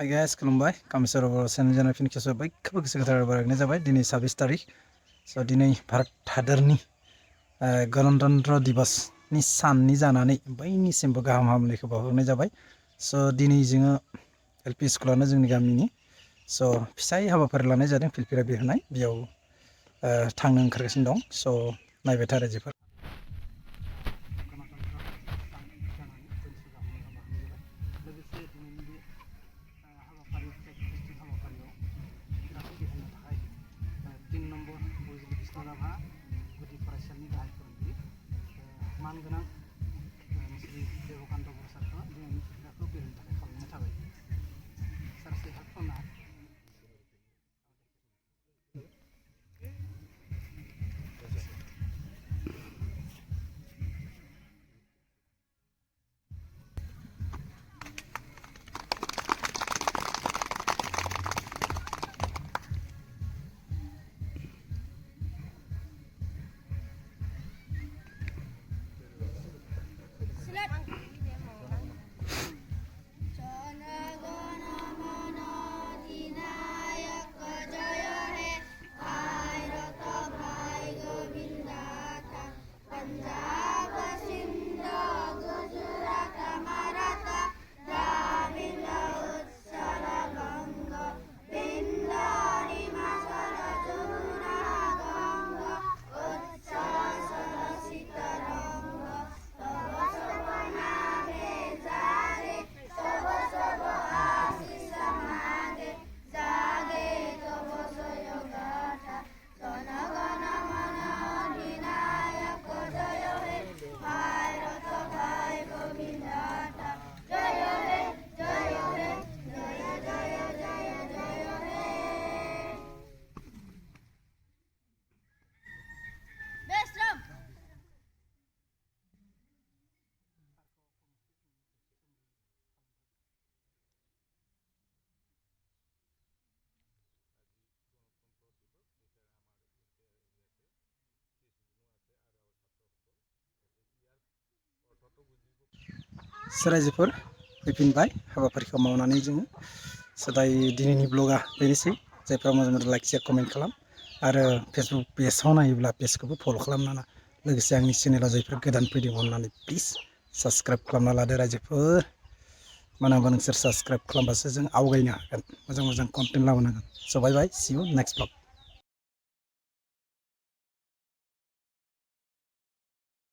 Hi guys खुलुमबाय कामेश्वर बर' channel फिन खेबसे बयखौबो गोसो गोथारै बरायनाय जाबाय दिनै 26 तारिख स' दिनै भारत हादरनि गणतन्त्र दिवसनि साननि जानानै बयनिसिमबो गाहाम हामलायनायखौ बावहरनाय जाबाय स' दिनै जोङो एलपि स्कुलावनो जोंनि गामिनि स' फिसायै हाबाफारि लानाय जादों फिल्फिरा बिरहोनाय बेयाव थांनो ओंखारगासिनो दं स' नायबाय था रायजोफोर गुदि फरायसालिनि गाहाय फोरोंगिरि मानगोनां श्री देबकान्त बर' सारखौ दिनैनि फिल्फिराखौ बेरायनो थाखाय खालामनाय थाबाय सारसे हेल्प खालामनो हागोन। रायजोफोर फैफिनबाय हाबाफारिखौ मावनानै जोङो सदाय दिनैनि ब्लगा बेनोसै जायफ्रा मोजां मोजां लाइक शेयार कमेन्ट खालाम आरो फेसबुक पेजाव नायोब्ला पेजखौबो फल' खालामनाङा लोगोसे आंनि चेनेलाव जायफोर गोदान फैदों अननानै प्लिज साबसक्राइब खालामना लादो रायजोफोर मानो होनबा नोंसोर साबसक्राइब खालामबासो जों आवगायनो हागोन मोजां मोजां कन्टेन्ट लाबोनो हागोन स' बाय बाय सि इउ नेक्स्ट ब्लग।